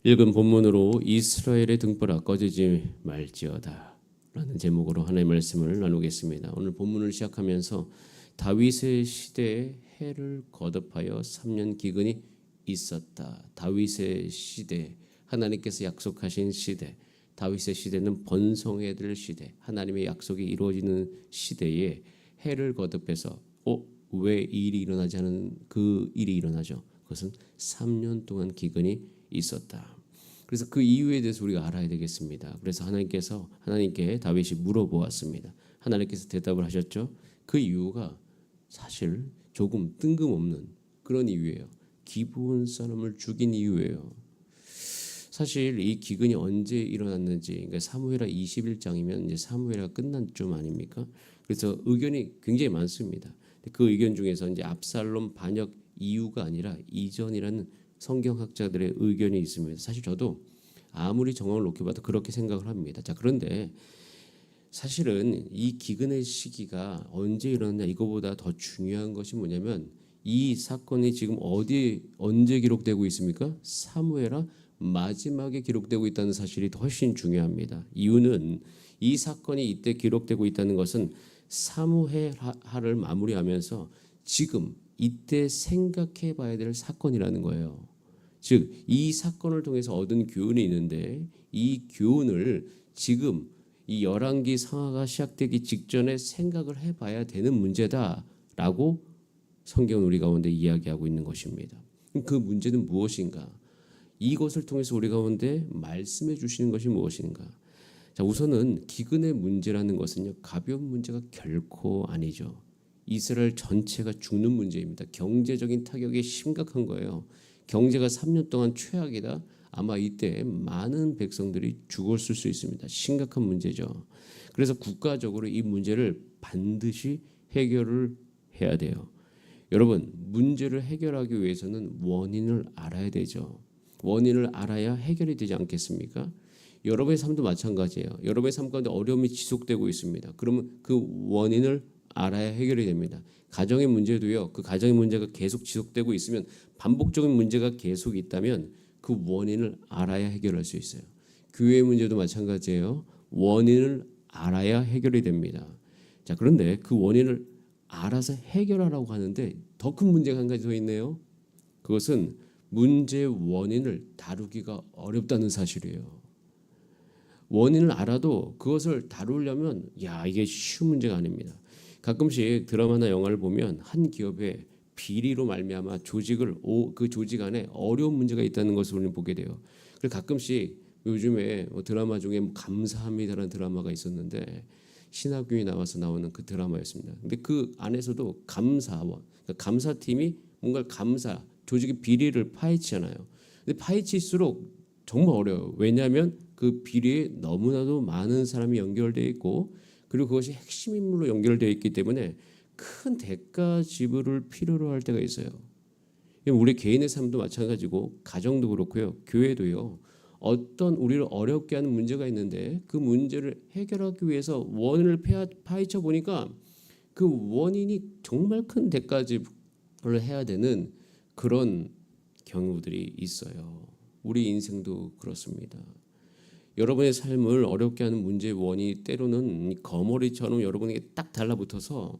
읽은 본문으로 이스라엘의 등불아 꺼지지 말지어다 라는 제목으로 하나님의 말씀을 나누겠습니다. 오늘 본문을 시작하면서 다윗의 시대에 해를 거듭하여 3년 기근이 있었다. 다윗의 시대, 하나님께서 약속하신 시대, 다윗의 시대는 번성해야 될 시대, 하나님의 약속이 이루어지는 시대에 해를 거듭해서 왜 이 일이 일어나지 않은 그 일이 일어나죠. 그것은 3년 동안 기근이 있었다. 그래서 그 이유에 대해서 우리가 알아야 되겠습니다. 그래서 하나님께 다윗이 물어보았습니다. 하나님께서 대답을 하셨죠. 그 이유가 사실 조금 뜬금없는 그런 이유예요. 기브온 사람을 죽인 이유예요. 사실 이 기근이 언제 일어났는지, 그러니까 사무엘하 21장이면 이제 사무엘하가 끝난 쯤 아닙니까? 그래서 의견이 굉장히 많습니다. 그 의견 중에서 이제 압살롬 반역 이유가 아니라 이전이라는 성경학자들의 의견이 있습니다. 사실 저도 아무리 정황을 놓고 봐도 그렇게 생각을 합니다. 자, 그런데 사실은 이 기근의 시기가 언제 일어났냐, 이거보다 더 중요한 것이 뭐냐면 이 사건이 지금 언제 기록되고 있습니까? 사무엘하 마지막에 기록되고 있다는 사실이 훨씬 중요합니다. 이유는 이 사건이 이때 기록되고 있다는 것은 사무엘하를 마무리하면서 지금 이때 생각해 봐야 될 사건이라는 거예요. 즉, 이 사건을 통해서 얻은 교훈이 있는데 이 교훈을 지금 이 열왕기 상하가 시작되기 직전에 생각을 해봐야 되는 문제다라고 성경은 우리 가운데 이야기하고 있는 것입니다. 그 문제는 무엇인가? 이것을 통해서 우리 가운데 말씀해 주시는 것이 무엇인가? 자, 우선은 기근의 문제라는 것은요, 가벼운 문제가 결코 아니죠. 이스라엘 전체가 죽는 문제입니다. 경제적인 타격이 심각한 거예요. 경제가 3년 동안 최악이다. 아마 이때 많은 백성들이 죽었을 수 있습니다. 심각한 문제죠. 그래서 국가적으로 이 문제를 반드시 해결을 해야 돼요. 여러분, 문제를 해결하기 위해서는 원인을 알아야 되죠. 원인을 알아야 해결이 되지 않겠습니까? 여러분의 삶도 마찬가지예요. 여러분의 삶 가운데 어려움이 지속되고 있습니다. 그러면 그 원인을 알아야 해결이 됩니다. 가정의 문제도요. 그 가정의 문제가 계속 지속되고 있으면, 반복적인 문제가 계속 있다면 그 원인을 알아야 해결할 수 있어요. 교회의 문제도 마찬가지예요. 원인을 알아야 해결이 됩니다. 자, 그런데 그 원인을 알아서 해결하라고 하는데 더 큰 문제가 한 가지 더 있네요. 그것은 문제의 원인을 다루기가 어렵다는 사실이에요. 원인을 알아도 그것을 다루려면 이게 쉬운 문제가 아닙니다. 가끔씩 드라마나 영화를 보면 한 기업의 비리로 말미암아 그 조직 안에 어려운 문제가 있다는 것을 우리는 보게 돼요. 그래서 가끔씩 요즘에 드라마 중에 감사합니다라는 드라마가 있었는데 신하균이 나와서 나오는 그 드라마였습니다. 근데 그 안에서도 감사팀이 뭔가 조직의 비리를 파헤치잖아요. 근데 파헤칠수록 정말 어려워요. 왜냐하면 그 비리에 너무나도 많은 사람이 연결되어 있고, 그리고 그것이 핵심 인물로 연결되어 있기 때문에 큰 대가 지불을 필요로 할 때가 있어요. 우리 개인의 삶도 마찬가지고 가정도 그렇고요. 교회도요. 어떤 우리를 어렵게 하는 문제가 있는데 그 문제를 해결하기 위해서 원인을 파헤쳐 보니까 그 원인이 정말 큰 대가 지불을 해야 되는 그런 경우들이 있어요. 우리 인생도 그렇습니다. 여러분의 삶을 어렵게 하는 문제의 원인이 때로는 거머리처럼 여러분에게 딱 달라붙어서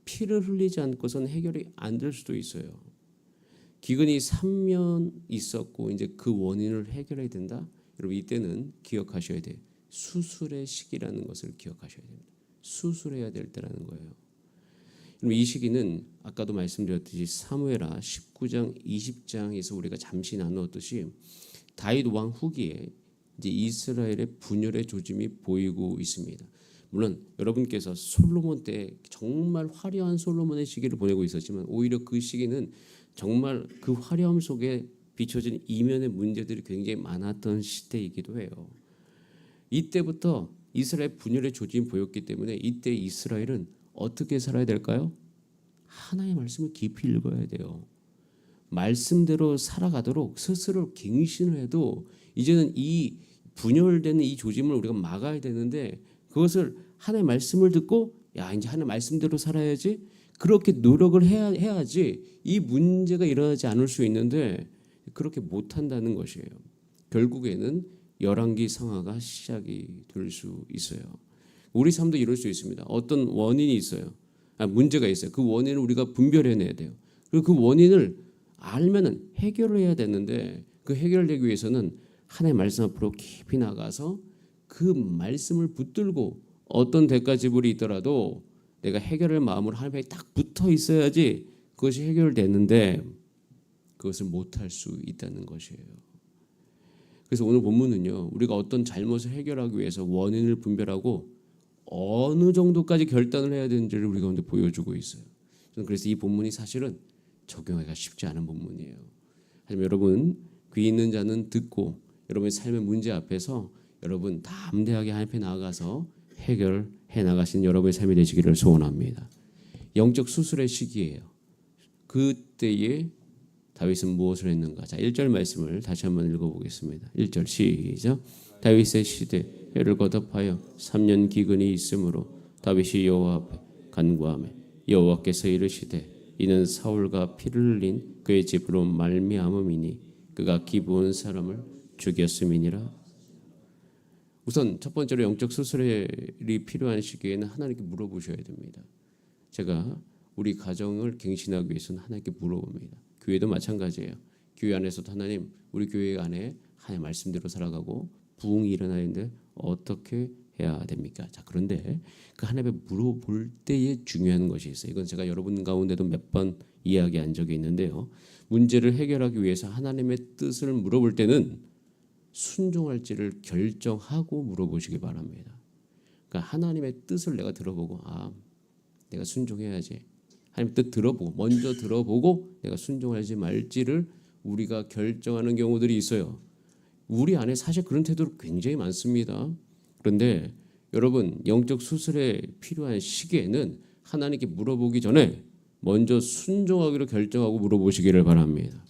피를 흘리지 않고선 해결이 안 될 수도 있어요. 기근이 3년 있었고 이제 그 원인을 해결해야 된다. 여러분, 이때는 기억하셔야 돼요. 수술의 시기라는 것을 기억하셔야 됩니다. 수술해야 될 때라는 거예요. 이 시기는 아까도 말씀드렸듯이 사무엘하 19장 20장에서 우리가 잠시 나누었듯이 다윗 왕 후기에 이제 이스라엘의 분열의 조짐이 보이고 있습니다. 물론 여러분께서 솔로몬 때 정말 화려한 솔로몬의 시기를 보내고 있었지만 오히려 그 시기는 정말 그 화려함 속에 비춰진 이면의 문제들이 굉장히 많았던 시대이기도 해요. 이때부터 이스라엘 분열의 조짐이 보였기 때문에 이때 이스라엘은 어떻게 살아야 될까요? 하나님의 말씀을 깊이 읽어야 돼요. 말씀대로 살아가도록 스스로 갱신을 해도 이제는 이 분열되는 이 조짐을 우리가 막아야 되는데, 그것을 하나님의 말씀을 듣고 이제 하나님의 말씀대로 살아야지, 그렇게 노력을 해야지 이 문제가 일어나지 않을 수 있는데 그렇게 못한다는 것이에요. 결국에는 열왕기 상하가 시작이 될 수 있어요. 우리 삶도 이럴 수 있습니다. 어떤 원인이 있어요. 문제가 있어요. 그 원인을 우리가 분별해내야 돼요. 그리고 그 원인을 알면은 해결을 해야 되는데 그 해결되기 위해서는 하나님의 말씀 앞으로 깊이 나가서 그 말씀을 붙들고 어떤 대가 지불이 있더라도 내가 해결할 마음으로 하나님에 딱 붙어 있어야지 그것이 해결되는데 그것을 못할 수 있다는 것이에요. 그래서 오늘 본문은요, 우리가 어떤 잘못을 해결하기 위해서 원인을 분별하고 어느 정도까지 결단을 해야 되는지를 우리 가운데 보여주고 있어요. 저는 그래서 이 본문이 사실은 적용하기가 쉽지 않은 본문이에요. 하지만 여러분, 귀 있는 자는 듣고 여러분의 삶의 문제 앞에서 여러분 담대하게 하나님 앞에 나아가서 해결해 나가시는 여러분의 삶이 되시기를 소원합니다. 영적 수술의 시기예요. 그때에 다윗은 무엇을 했는가? 자, 1절 말씀을 다시 한번 읽어보겠습니다. 1절 시작. 다윗의 시대 해를 거듭하여 3년 기근이 있으므로 다윗이 여호와 앞에 간구하며 여호와께서 이르시되 이는 사울과 피를 흘린 그의 집으로 말미암음이니 그가 기브온 사람을 죽였음이니라. 우선 첫 번째로 영적 수술이 필요한 시기에는 하나님께 물어보셔야 됩니다. 제가 우리 가정을 갱신하기 위해서는 하나님께 물어봅니다. 교회도 마찬가지예요. 교회 안에서도 하나님, 우리 교회 안에 하나님 말씀대로 살아가고 부흥이 일어나야 하는데 어떻게 해야 됩니까? 자, 그런데 그 하나님께 물어볼 때에 중요한 것이 있어요. 이건 제가 여러분 가운데도 몇 번 이야기한 적이 있는데요. 문제를 해결하기 위해서 하나님의 뜻을 물어볼 때는 순종할지를 결정하고 물어보시기 바랍니다. 그러니까 하나님의 뜻을 내가 들어보고 내가 순종해야지. 하나님 뜻 들어보고 먼저 들어보고 내가 순종할지 말지를 우리가 결정하는 경우들이 있어요. 우리 안에 사실 그런 태도도 굉장히 많습니다. 그런데 여러분 영적 수술에 필요한 시기에는 하나님께 물어보기 전에 먼저 순종하기로 결정하고 물어보시기를 바랍니다.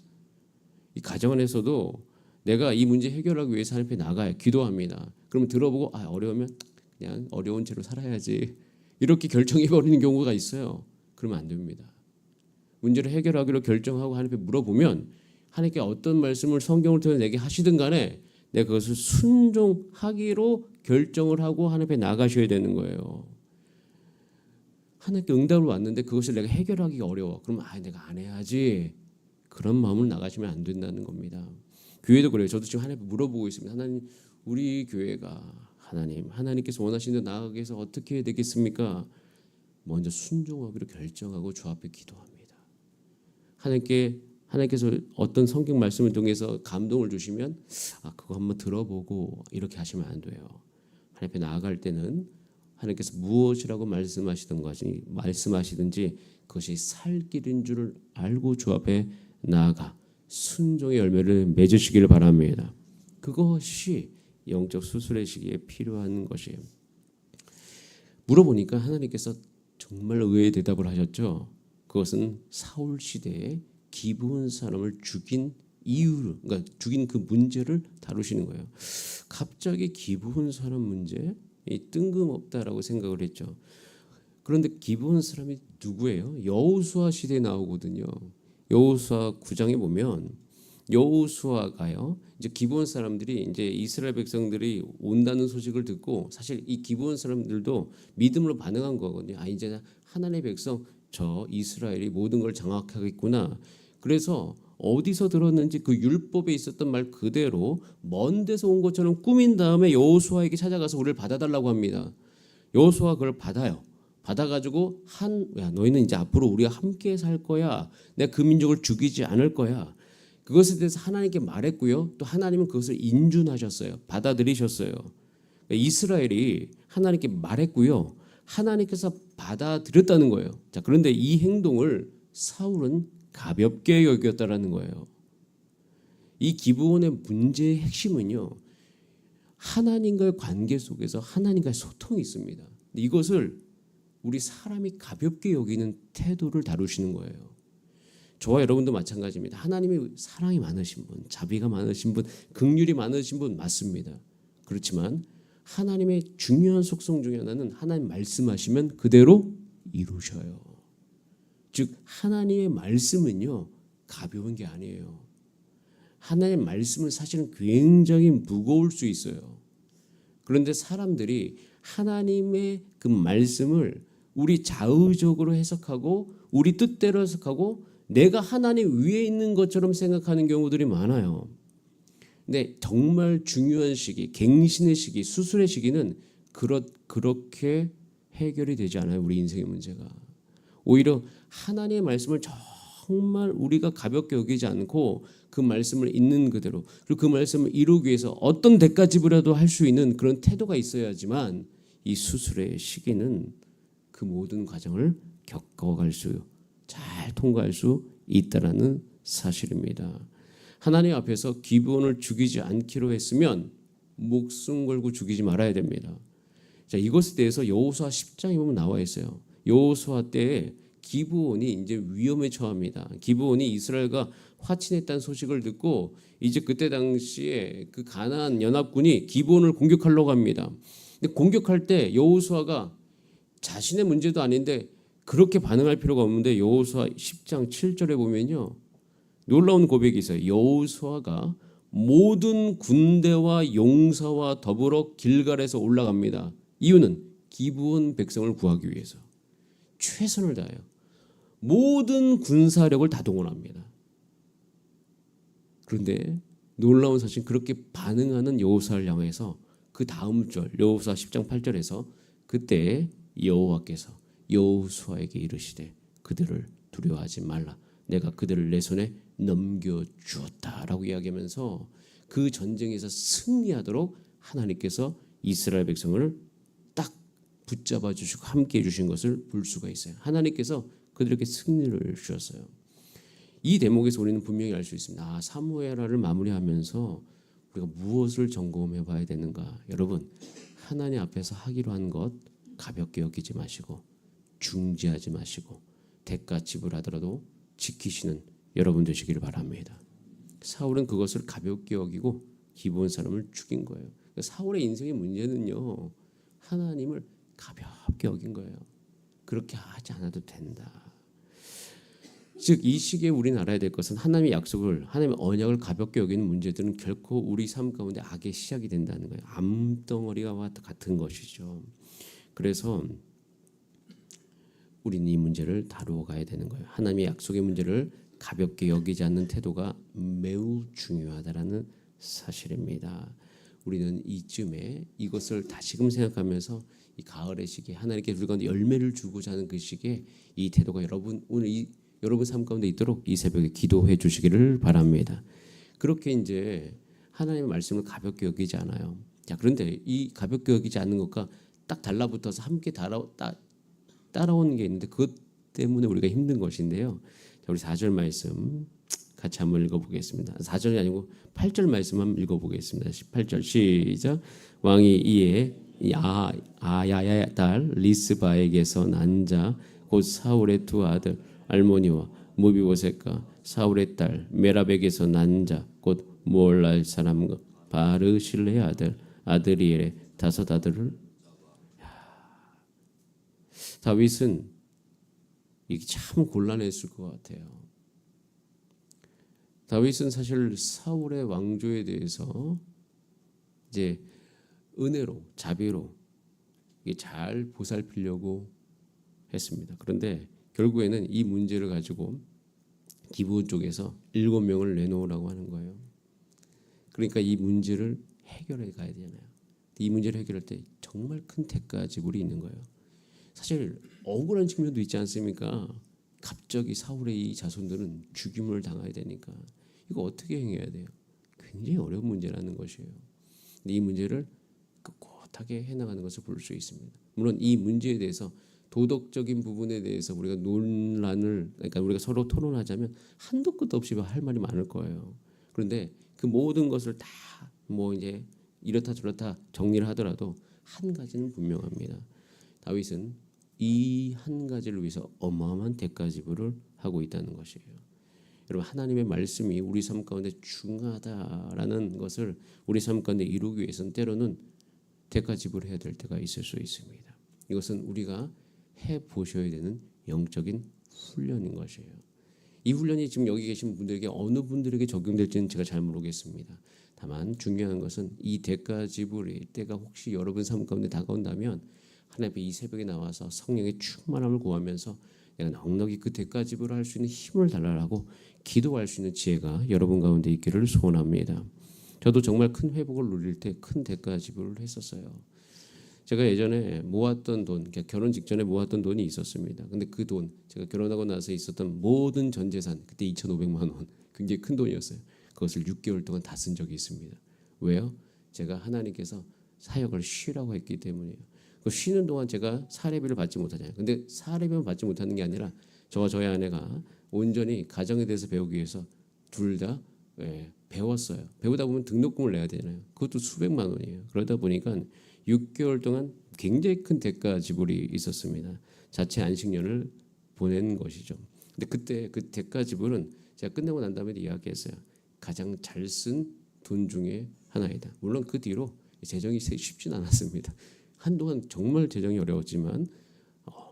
이 가정 안에서도 내가 이 문제 해결하기 위해서 하나님 앞에 나가요. 기도합니다. 그러면 들어보고 어려우면 그냥 어려운 채로 살아야지. 이렇게 결정해버리는 경우가 있어요. 그러면 안 됩니다. 문제를 해결하기로 결정하고 하나님께 물어보면 하나님께 어떤 말씀을 성경을 통해 내게 하시든 간에 내가 그것을 순종하기로 결정을 하고 하나님 앞에 나가셔야 되는 거예요. 하나님께 응답을 왔는데 그것을 내가 해결하기가 어려워. 그러면 내가 안 해야지. 그런 마음을 나가시면 안 된다는 겁니다. 교회도 그래요. 저도 지금 하나님께 물어보고 있습니다. 하나님, 우리 교회가 하나님께서 원하시는 데 나아가기 위해서 어떻게 해야 되겠습니까? 먼저 순종하기로 결정하고 주 앞에 기도합니다. 하나님께서 어떤 성경 말씀을 통해서 감동을 주시면 그거 한번 들어보고 이렇게 하시면 안 돼요. 하나님 앞에 나아갈 때는 하나님께서 무엇이라고 말씀하시든지 그것이 살 길인 줄을 알고 주 앞에 나아가 순종의 열매를 맺으시기를 바랍니다. 그것이 영적 수술의 시기에 필요한 것이에요. 물어보니까 하나님께서 정말 의외의 대답을 하셨죠. 그것은 사울 시대에 기브온 사람을 죽인 이유를, 그러니까 죽인 그 문제를 다루시는 거예요. 갑자기 기브온 사람 문제 뜬금없다라고 생각을 했죠. 그런데 기브온 사람이 누구예요? 여호수아 시대에 나오거든요. 여호수아 9장에 보면 여호수아가요. 이제 기브온 사람들이 이제 이스라엘 백성들이 온다는 소식을 듣고 사실 이 기브온 사람들도 믿음으로 반응한 거거든요. 이제 하나님의 백성 저 이스라엘이 모든 걸 장악하겠구나. 그래서 어디서 들었는지 그 율법에 있었던 말 그대로 먼 데서 온 것처럼 꾸민 다음에 여호수아에게 찾아가서 우리를 받아달라고 합니다. 여호수아가 그걸 받아요. 받아가지고 너희는 이제 앞으로 우리가 함께 살 거야. 내가 그 민족을 죽이지 않을 거야. 그것에 대해서 하나님께 말했고요. 또 하나님은 그것을 인준하셨어요. 받아들이셨어요. 이스라엘이 하나님께 말했고요. 하나님께서 받아들였다는 거예요. 자, 그런데 이 행동을 사울은 가볍게 여겼다라는 거예요. 이 기브온의 문제의 핵심은요. 하나님과의 관계 속에서 하나님과의 소통이 있습니다. 이것을 우리 사람이 가볍게 여기는 태도를 다루시는 거예요. 저와 여러분도 마찬가지입니다. 하나님이 사랑이 많으신 분, 자비가 많으신 분, 긍휼이 많으신 분 맞습니다. 그렇지만 하나님의 중요한 속성 중에 하나는 하나님 말씀하시면 그대로 이루셔요. 즉 하나님의 말씀은요 가벼운 게 아니에요. 하나님의 말씀은 사실은 굉장히 무거울 수 있어요. 그런데 사람들이 하나님의 그 말씀을 우리 자의적으로 해석하고 우리 뜻대로 해석하고 내가 하나님 위에 있는 것처럼 생각하는 경우들이 많아요. 근데 정말 중요한 시기, 갱신의 시기, 수술의 시기는 그렇게 해결이 되지 않아요. 우리 인생의 문제가. 오히려 하나님의 말씀을 정말 우리가 가볍게 여기지 않고 그 말씀을 있는 그대로 그리고 그 말씀을 이루기 위해서 어떤 대가 지불이라도 할 수 있는 그런 태도가 있어야지만 이 수술의 시기는 그 모든 과정을 겪어갈 수, 잘 통과할 수 있다라는 사실입니다. 하나님 앞에서 기브온을 죽이지 않기로 했으면 목숨 걸고 죽이지 말아야 됩니다. 자, 이것에 대해서 여호수아 10장에 보면 나와 있어요. 여호수아 때에 기브온이 이제 위험에 처합니다. 기브온이 이스라엘과 화친했다는 소식을 듣고 이제 그때 당시에 그 가나안 연합군이 기브온을 공격하려고 합니다. 근데 공격할 때 여호수아가 자신의 문제도 아닌데 그렇게 반응할 필요가 없는데 여호수아 10장 7절에 보면요. 놀라운 고백이 있어요. 여호수아가 모든 군대와 용사와 더불어 길갈에서 올라갑니다. 이유는 기브온 백성을 구하기 위해서 최선을 다해요. 모든 군사력을 다 동원합니다. 그런데 놀라운 사실 그렇게 반응하는 여호수아를 향해서 그 다음 절 여호수아 10장 8절에서 그때 여호와께서 여호수아에게 이르시되 그들을 두려워하지 말라. 내가 그들을 내 손에 넘겨주었다라고 이야기하면서 그 전쟁에서 승리하도록 하나님께서 이스라엘 백성을 딱 붙잡아 주시고 함께 해주신 것을 볼 수가 있어요. 하나님께서 그들에게 승리를 주셨어요. 이 대목에서 우리는 분명히 알 수 있습니다. 사무엘하를 마무리하면서 우리가 무엇을 점검해 봐야 되는가. 여러분, 하나님 앞에서 하기로 한 것 가볍게 여기지 마시고 중지하지 마시고 대가 지불하더라도 지키시는 여러분 되시기를 바랍니다. 사울은 그것을 가볍게 여기고 기브온 사람을 죽인 거예요. 사울의 인생의 문제는요, 하나님을 가볍게 여긴 거예요. 그렇게 하지 않아도 된다. 즉 이 시기에 우리는 알아야 될 것은 하나님의 약속을, 하나님의 언약을 가볍게 여기는 문제들은 결코 우리 삶 가운데 악의 시작이 된다는 거예요. 암덩어리와 같은 것이죠. 그래서 우리는 이 문제를 다루어 가야 되는 거예요. 하나님의 약속의 문제를 가볍게 여기지 않는 태도가 매우 중요하다라는 사실입니다. 우리는 이쯤에 이것을 다시금 생각하면서 이 가을의 시기에 하나님께 우리 가운데 열매를 주고자 하는 그 시기에 이 태도가 오늘 여러분 삶 가운데 있도록 이 새벽에 기도해 주시기를 바랍니다. 그렇게 이제 하나님의 말씀을 가볍게 여기지 않아요. 자, 그런데 이 가볍게 여기지 않는 것과 딱 달라붙어서 함께 따라오는 게 있는데 그것 때문에 우리가 힘든 것인데요. 자, 우리 4절 말씀 같이 한번 읽어보겠습니다. 4절이 아니고 8절 말씀 한번 읽어보겠습니다. 18절 시작. 왕이 이에 아야야의 딸 리스바에게서 난 자 곧 사울의 두 아들 알모니와 무비보셋과 사울의 딸 메랍에게서 난 자 곧 무올랄 사람 바르실레의 아들 아드리엘의 다섯 아들을. 다윗은 이게 참 곤란했을 것 같아요. 다윗은 사실 사울의 왕조에 대해서 이제 은혜로 자비로 이게 잘 보살피려고 했습니다. 그런데 결국에는 이 문제를 가지고 기브온 쪽에서 7명을 내놓으라고 하는 거예요. 그러니까 이 문제를 해결해 가야 되잖아요. 이 문제를 해결할 때 정말 큰 대가 지불이 있는 거예요. 사실 억울한 측면도 있지 않습니까? 갑자기 사울의 이 자손들은 죽임을 당해야 되니까 이거 어떻게 행해야 돼요? 굉장히 어려운 문제라는 것이에요. 근데 이 문제를 꿋꿋하게 해나가는 것을 볼 수 있습니다. 물론 이 문제에 대해서 도덕적인 부분에 대해서 우리가 그러니까 우리가 서로 토론하자면 한도 끝도 없이 할 말이 많을 거예요. 그런데 그 모든 것을 다 이제 이렇다 저렇다 정리를 하더라도 한 가지는 분명합니다. 다윗은 이 한 가지를 위해서 어마어마한 대가 지불을 하고 있다는 것이에요. 여러분, 하나님의 말씀이 우리 삶 가운데 중요하다라는 것을 우리 삶 가운데 이루기 위해서는 때로는 대가 지불해야 될 때가 있을 수 있습니다. 이것은 우리가 해 보셔야 되는 영적인 훈련인 것이에요. 이 훈련이 지금 여기 계신 분들에게 어느 분들에게 적용될지는 제가 잘 모르겠습니다. 다만 중요한 것은 이 대가 지불이 때가 혹시 여러분 삶 가운데 다가온다면 하나님 앞에 이 새벽에 나와서 성령의 충만함을 구하면서 내가 넉넉히 그 대가 지불을 할 수 있는 힘을 달라고 기도할 수 있는 지혜가 여러분 가운데 있기를 소원합니다. 저도 정말 큰 회복을 누릴 때 큰 대가 지불을 했었어요. 제가 예전에 모았던 돈, 결혼 직전에 모았던 돈이 있었습니다. 근데 그 돈, 제가 결혼하고 나서 있었던 모든 전 재산, 그때 2,500만 원, 굉장히 큰 돈이었어요. 그것을 6개월 동안 다 쓴 적이 있습니다. 왜요? 제가 하나님께서 사역을 쉬라고 했기 때문이에요. 그 쉬는 동안 제가 사례비를 받지 못하잖아요. 근데 사례비만 받지 못하는 게 아니라 저와 저희 아내가 온전히 가정에 대해서 배우기 위해서 둘 다 배웠어요. 배우다 보면 등록금을 내야 되잖아요. 그것도 수백만 원이에요. 그러다 보니까 6개월 동안 굉장히 큰 대가 지불이 있었습니다. 자체 안식년을 보낸 것이죠. 근데 그때 그 대가 지불은 제가 끝내고 난 다음에 이야기했어요. 가장 잘 쓴 돈 중에 하나이다. 물론 그 뒤로 재정이 쉽진 않았습니다. 한동안 정말 재정이 어려웠지만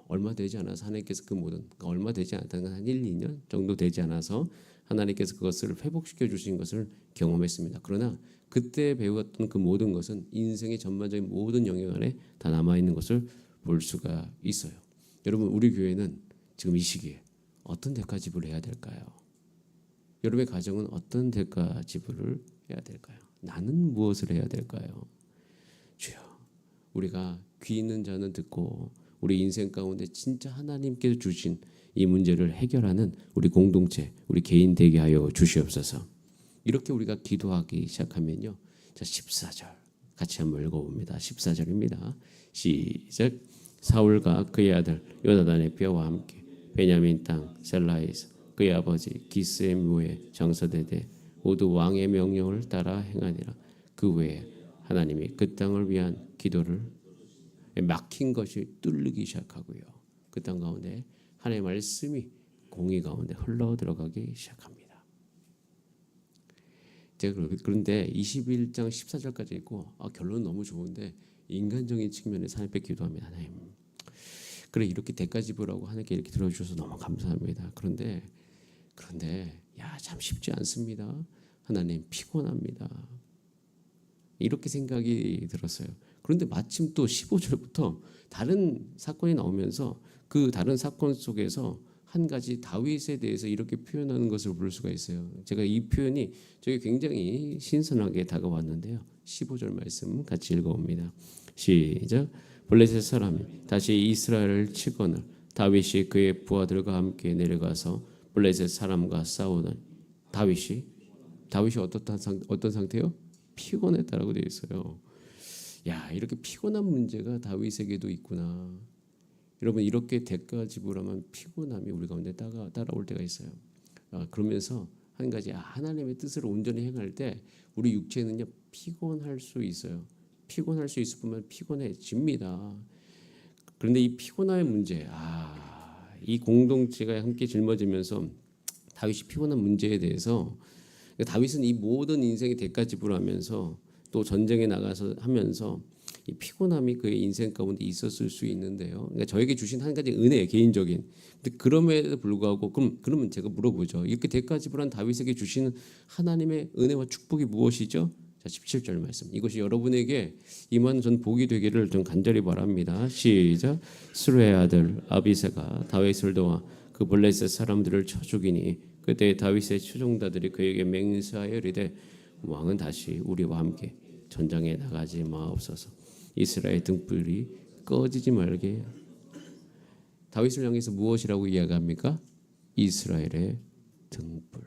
얼마 되지 않아서 하나님께서 그 모든 얼마 되지 않았다는 건 한 1, 2년 정도 되지 않아서 하나님께서 그것을 회복시켜 주신 것을 경험했습니다. 그러나 그때 배웠던 그 모든 것은 인생의 전반적인 모든 영역 안에 다 남아있는 것을 볼 수가 있어요. 여러분 우리 교회는 지금 이 시기에 어떤 대가 지불을 해야 될까요? 여러분의 가정은 어떤 대가 지불을 해야 될까요? 나는 무엇을 해야 될까요? 주여, 우리가 귀 있는 자는 듣고 우리 인생 가운데 진짜 하나님께서 주신 이 문제를 해결하는 우리 공동체, 우리 개인 되게 하여 주시옵소서. 이렇게 우리가 기도하기 시작하면요. 자, 14절 같이 한번 읽어봅니다. 14절입니다. 시작. 사울과 그의 아들 요나단의 뼈와 함께 베냐민 땅 셀라에서 그의 아버지 기스의 묘에 장사되되 모두 왕의 명령을 따라 행하니라. 그 외에 하나님이 그 땅을 위한 기도를 막힌 것이 뚫리기 시작하고요. 그 땅 가운데 하나님의 말씀이 공의 가운데 흘러 들어가기 시작합니다. 제가 그런데 21장 14절까지 읽고 결론은 너무 좋은데 인간적인 측면에서 하나님께 기도합니다. 하나님, 그래 이렇게 대가 지불하고 하나님께 이렇게 들어주셔서 너무 감사합니다. 그런데 참 쉽지 않습니다. 하나님 피곤합니다. 이렇게 생각이 들었어요. 그런데 마침 또 15절부터 다른 사건이 나오면서 그 다른 사건 속에서 한 가지 다윗에 대해서 이렇게 표현하는 것을 볼 수가 있어요. 제가 이 표현이 저게 굉장히 신선하게 다가왔는데요. 15절 말씀 같이 읽어봅니다. 시작. 블레셋 사람이 다시 이스라엘을 치거늘 다윗이 그의 부하들과 함께 내려가서 블레셋 사람과 싸우더니 다윗이 어떤 상태요? 피곤했다라고 되어 있어요. 야, 이렇게 피곤한 문제가 다윗에게도 있구나. 여러분 이렇게 대가 지불하면 피곤함이 우리 가운데 따라올 때가 있어요. 그러면서 한 가지 하나님의 뜻을 온전히 행할 때 우리 육체는요 피곤할 수 있어요. 피곤할 수 있을 뿐만 피곤해집니다. 그런데 이 피곤함의 문제, 이 공동체가 함께 짊어지면서 다윗이 피곤한 문제에 대해서 다윗은 이 모든 인생의 대가 지불하면서 또 전쟁에 나가서 하면서 이 피곤함이 그의 인생 가운데 있었을 수 있는데요. 그러니까 저에게 주신 한 가지 은혜, 개인적인. 근데 그럼에도 불구하고 그러면 제가 물어보죠. 이렇게 대가 지불한 다윗에게 주시는 하나님의 은혜와 축복이 무엇이죠? 자, 17절 말씀. 이것이 여러분에게 임한 전 복이 되기를 좀 간절히 바랍니다. 시작. 스루의 아들 아비새가 다윗을 도와 그 블레셋 사람들을 쳐 죽이니 그때 다윗의 추종자들이 그에게 맹세하여 이르되 왕은 다시 우리와 함께 전장에 나가지 마옵소서. 이스라엘 등불이 꺼지지 말게. 다윗을 향해서 무엇이라고 이야기합니까? 이스라엘의 등불.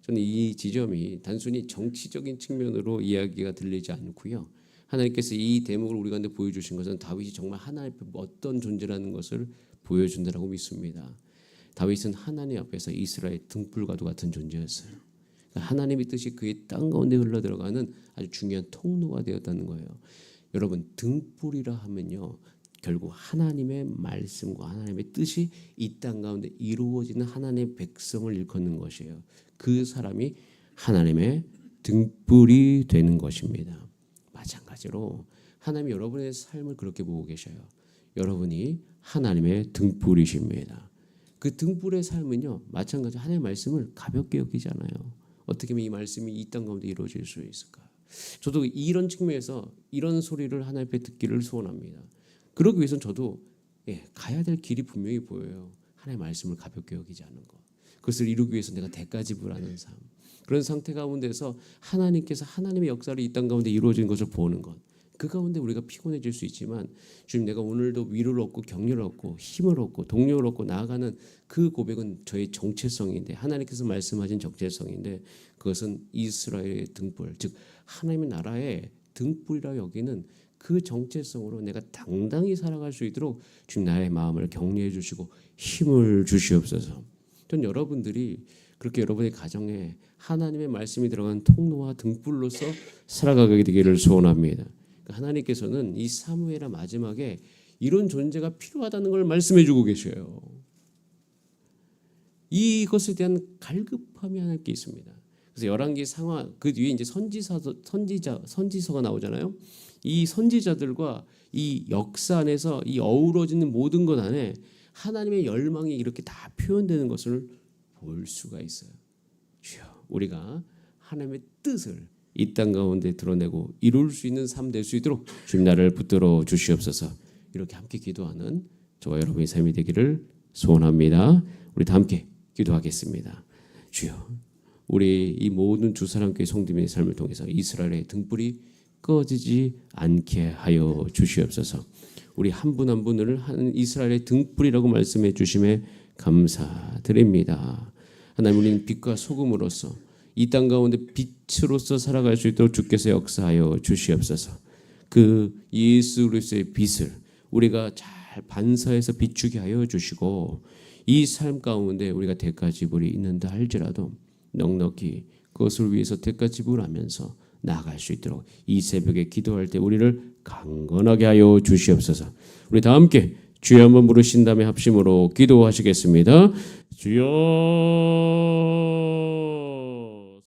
저는 이 지점이 단순히 정치적인 측면으로 이야기가 들리지 않고요. 하나님께서 이 대목을 우리 가운데 보여주신 것은 다윗이 정말 하나님 앞에 어떤 존재라는 것을 보여준다라고 믿습니다. 다윗은 하나님 앞에서 이스라엘 등불과도 같은 존재였어요. 하나님의 뜻이 그의 땅 가운데 흘러들어가는 아주 중요한 통로가 되었다는 거예요. 여러분 등불이라 하면요 결국 하나님의 말씀과 하나님의 뜻이 이 땅 가운데 이루어지는 하나님의 백성을 일컫는 것이에요. 그 사람이 하나님의 등불이 되는 것입니다. 마찬가지로 하나님이 여러분의 삶을 그렇게 보고 계셔요. 여러분이 하나님의 등불이십니다. 그 등불의 삶은요, 마찬가지 하나님의 말씀을 가볍게 여기지 않아요. 어떻게 하면 이 말씀이 이 땅 가운데 이루어질 수 있을까? 저도 이런 측면에서 이런 소리를 하나님 앞에 듣기를 소원합니다. 그러기 위해서는 저도 가야 될 길이 분명히 보여요. 하나님의 말씀을 가볍게 여기지 않는 것. 그것을 이루기 위해서 내가 대가 지불하는 삶. 그런 상태 가운데서 하나님께서 하나님의 역사를 이 땅 가운데 이루어지는 것을 보는 것. 그 가운데 우리가 피곤해질 수 있지만 주님, 내가 오늘도 위로를 얻고 격려를 얻고 힘을 얻고 동력을 얻고 나아가는 그 고백은 저의 정체성인데, 하나님께서 말씀하신 정체성인데, 그것은 이스라엘의 등불, 즉 하나님의 나라의 등불이라 여기는 그 정체성으로 내가 당당히 살아갈 수 있도록 주님 나의 마음을 격려해 주시고 힘을 주시옵소서. 전 여러분들이 그렇게 여러분의 가정에 하나님의 말씀이 들어간 통로와 등불로서 살아가게 되기를 소원합니다. 하나님께서는 이 사무엘의 마지막에 이런 존재가 필요하다는 걸 말씀해 주고 계셔요. 이것에 대한 갈급함이 하나님께 있습니다. 그래서 열왕기 상하 그 뒤에 이제 선지서가 나오잖아요. 이 선지자들과 이 역사 안에서 이 어우러지는 모든 것 안에 하나님의 열망이 이렇게 다 표현되는 것을 볼 수가 있어요. 주여, 우리가 하나님의 뜻을 이 땅 가운데 드러내고 이룰 수 있는 삶 될 수 있도록 주님 나를 붙들어 주시옵소서. 이렇게 함께 기도하는 저와 여러분의 삶이 되기를 소원합니다. 우리 다 함께 기도하겠습니다. 주여, 우리 이 모든 주 사랑교회 성도님의 삶을 통해서 이스라엘의 등불이 꺼지지 않게 하여 주시옵소서. 우리 한 분 한 분을 한 이스라엘의 등불이라고 말씀해 주심에 감사드립니다. 하나님, 우리는 빛과 소금으로서 이 땅 가운데 빛으로서 살아갈 수 있도록 주께서 역사하여 주시옵소서. 그 예수 그리스도의 빛을 우리가 잘 반사해서 비추게 하여 주시고, 이 삶 가운데 우리가 대가 지불이 있는다 할지라도 넉넉히 그것을 위해서 대가 지불하면서 나아갈 수 있도록 이 새벽에 기도할 때 우리를 강건하게 하여 주시옵소서. 우리 다 함께 주여 한번 부르신 다음에 합심으로 기도하시겠습니다. 주여.